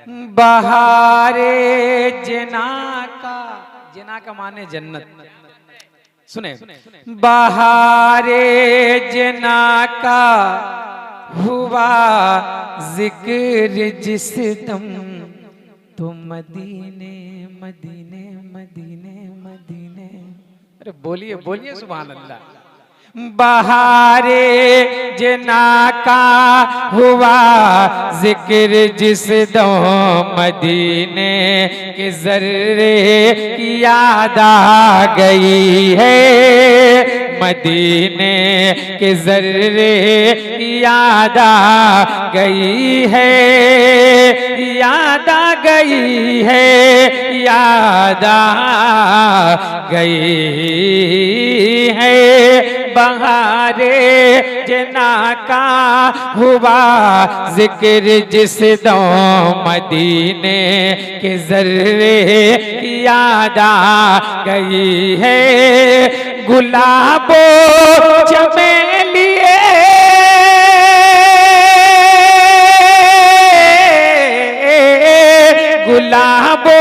बहारे जना का, जना का माने जन्नत। सुने, बहारे जना का हुआ जिक्र जिस दम, तो मदीने मदीने मदीने मदीने। अरे बोलिए बोलिए सुभान अल्लाह। बहारे जना का हुआ जिक्र जिस दो, मदीने के जर्रे की याद आ गई है, मदीने के जर्रे की याद आ गई है, याद आ गई है, याद आ गई है। बहारे जना का हुआ जिक्र जिस दो, मदीने के जर्रे की याद आ गई है। गुलाबो चमेलिए गुलाबो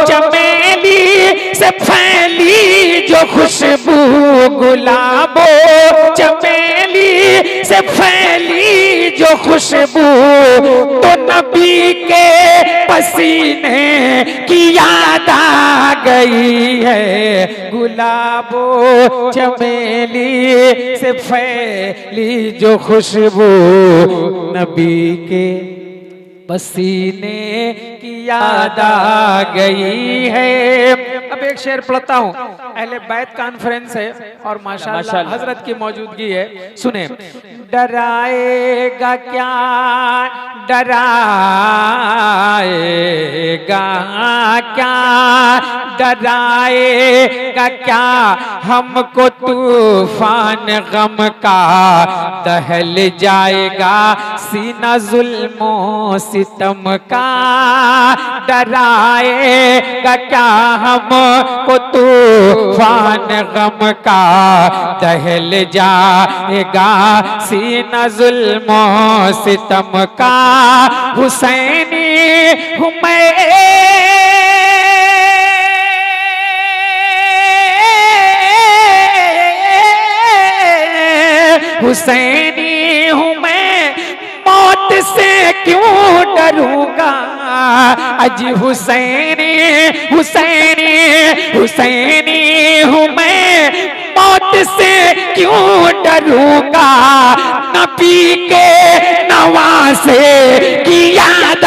चमेली से फैली जो खुशबू, गुलाबो चमेली से फैली जो खुशबू, तो नबी के पसीने की याद आ गई है। गुलाबो चमेली से फैली जो खुशबू, नबी के पसीने की याद आ गई है। अब एक शेर पढ़ता हूँ, अहले बैत कॉन्फ्रेंस है और माशाअल्लाह हजरत की मौजूदगी है। सुने, डराएगा क्या डराएगा क्या, डराएगा क्या हमको तूफान गम का, दहल जाएगा सीना जुल्मों सितम का, डराएगा क्या हमको तूफान गम का, दहल जाएगा सीना जुल्मों सितम का। हुसैनी हूँ मैं, हुसैनी हूँ मैं, मौत से क्यों डरूंगा, अज हुसैनी हुसैनी हुसैनी हूँ मैं, मौत से क्यों डरूंगा, नबी के नवासे की याद आ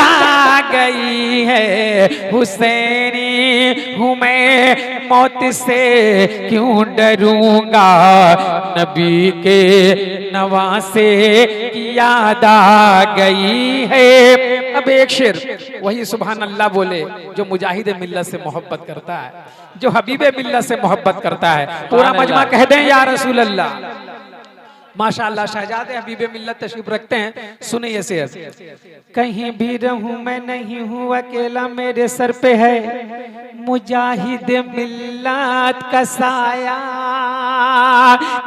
गई है। हुसैनी हूँ मैं, मौत से क्यों डरूंगा, नबी के नवासे की याद आ गई है। अब एक शेर वही सुभान अल्लाह बोले जो मुजाहिद मिल्लत से मोहब्बत करता है, जो हबीबे मिल्लत से मोहब्बत करता है। पूरा मजमा कह दें या रसूल अल्लाह। माशाअल्लाह शहजादे हबीबे मिल्लत तशरीफ रखते हैं। सुने ये शेर, कहीं भी रहूं मैं नहीं हूं अकेला, मेरे सर पे है मुजाहिद मिल्लत का साया,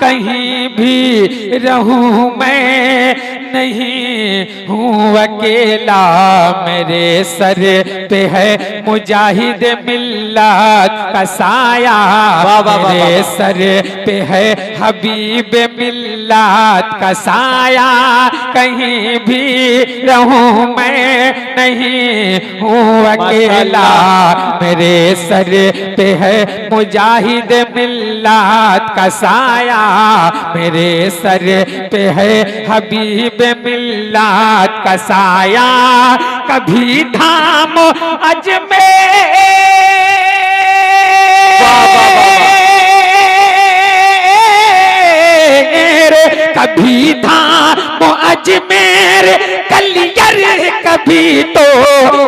कहीं भी रहूं मैं नहीं हूँ अकेला, मेरे सर पे है मुजाहिद मिल्लत का साया, मेरे सर पे है हबीब मिल्लत का साया, कहीं भी रहूं मैं नहीं हूँ अकेला, मेरे सर पे है मुजाहिद मिल्लत का साया, मेरे सर पे है हबीब मिल्लत का साया। कभी धाम अजमेर, कभी धाम अजमेर कलियर, कभी तो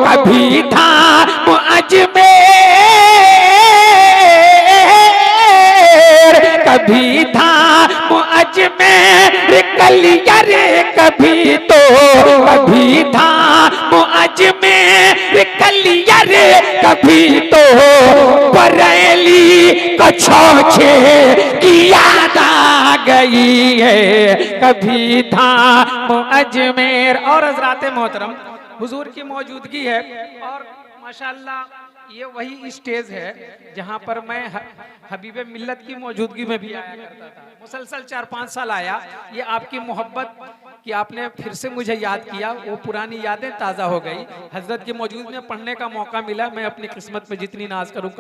कभी धाम अजमेर, कभी धाम अजमेर कलियर, कभी तो कभी धाम अजमेर कलियर, कभी तो बरेली कछोछे की याद आ गई है, कभी धाम अजमेर। और हज़रात मोहतरम हुजूर की मौजूदगी है। और माशाअल्लाह ये वही स्टेज है जहाँ पर मैं हबीब मिल्लत की मौजूदगी में भी आया करता था। मुसलसल 4-5 साल आया। ये आपकी मोहब्बत कि आपने फिर से मुझे याद किया, वो पुरानी यादें ताज़ा हो गई। हजरत की मौजूदगी में पढ़ने का मौका मिला। मैं अपनी किस्मत पे जितनी नाज करूँ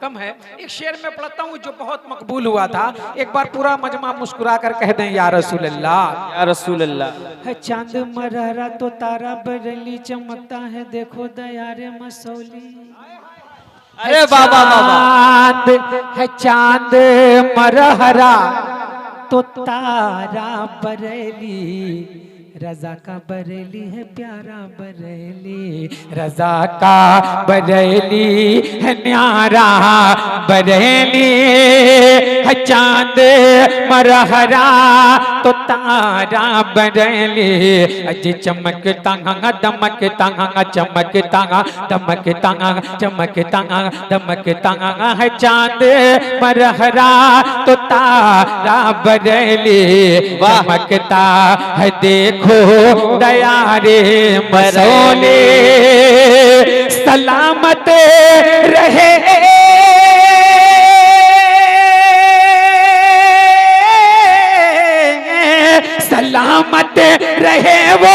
कम है। एक शेर में पढ़ता हूँ जो बहुत मकबूल हुआ था। एक बार पूरा मजमा मुस्कुरा कर कह दें या रसूल अल्लाह, या रसूल अल्लाह। है चांद मरहरा तो तारा बरली चमकता है, देखो दयारे मसौली। अरे बाबा चांद है चांद मरहरा तो तारा बरेली, रजा का बरेली है प्यारा बरेली, रजा का बरेली है न्यारा बरेली। है चांद मरहरा तो तारा बरेली, अज चमक तांगा दमक तांगा चमक तांगा दमक तांगा चमक तांगा दमक तांगा। है चांद मरहरा तो तारा बरेली, चमकता है देखो दयारे मसौले। सलामत रहे सलामत रहे वो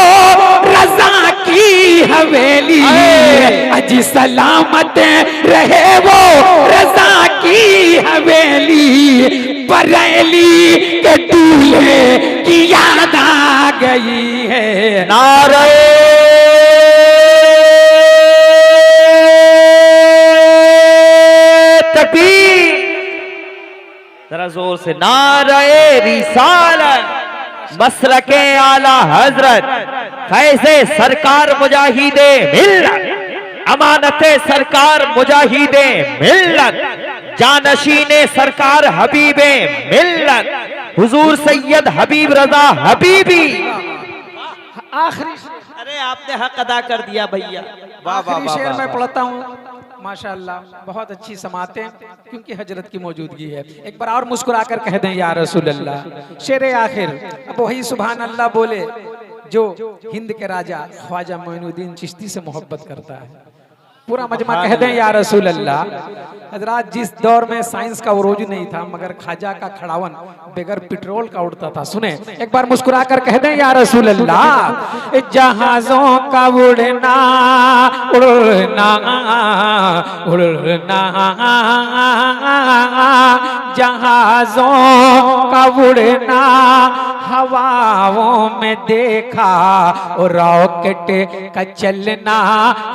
रजा की हवेली, अजी सलामत रहे वो रजा की हवेली। बरेली के दूल्हे की याद आ गई है। नारे तकबीर, जरा जोर से नारे रिसालत, मसलके आला हजरत, फैज़े सरकार मुजाहिदे मिल्लत, अमानते सरकार मुजाहिदे मिल्लत, जानशीने सरकार हबीबे मिल्लत, हुजूर सैयद हबीब रजा हबीबी। आखिरी, अरे आपने हक अदा कर दिया भैया। वाह वाह वाह। शेर मैं पढ़ता हूँ माशाअल्लाह, बहुत अच्छी समाते क्योंकि हजरत की मौजूदगी है। एक बार और मुस्कुरा कर कह दें या रसूल अल्लाह। शेर आखिर अब वही सुभान अल्लाह बोले जो हिंद के राजा ख्वाजा मोइनुद्दीन चिश्ती से मोहब्बत करता है। पूरा मजमा कह दें या रसूल अल्लाह। हजरात, जिस दौर में साइंस का उरोज नहीं था मगर ख्वाजा का खड़ावन बगैर पेट्रोल का उड़ता था। सुने एक बार मुस्कुरा कर कह दें या रसूल अल्लाह। जहाजों का उड़ना उड़ना उड़ना, जहाजों का उड़ना हवाओं में देखा, और रॉकेट का चलना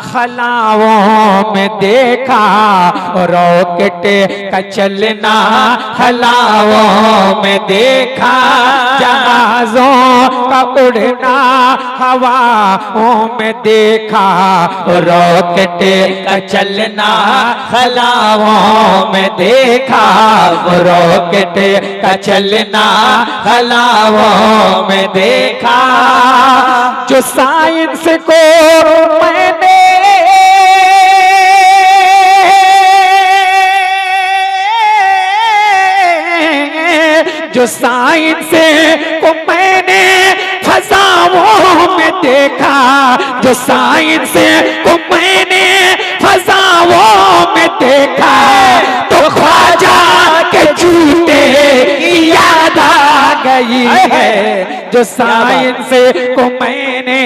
खलाओं में देखा, और रॉकेट का चलना खलाओं में देखा। जहाजों का उड़ना हवाओं में देखा, और रॉकेट का चलना खलाओं में देखा, और रॉकेट का चलना खलाओं में देखा। जो साइंस को मैंने जो साइंस को मैंने फजाओं में देखा, जो साइंस को मैंने फजाओं में देखा, तो ख्वाजा के जूते की याद आ गई है। जो साइंस को मैंने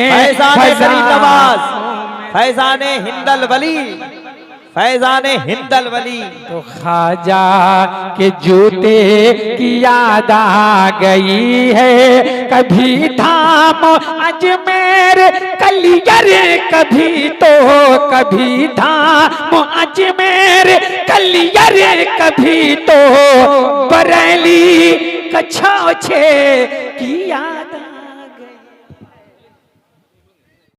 फैजाने हिंदल वली, फैजाने हिंदल वली, तो ख्वाजा के जूते की याद आ गई है। कभी धाम अजमेर कलियर, कभी धाम अजमेर कलियर, कभी तो बरेली कछाओ छे की याद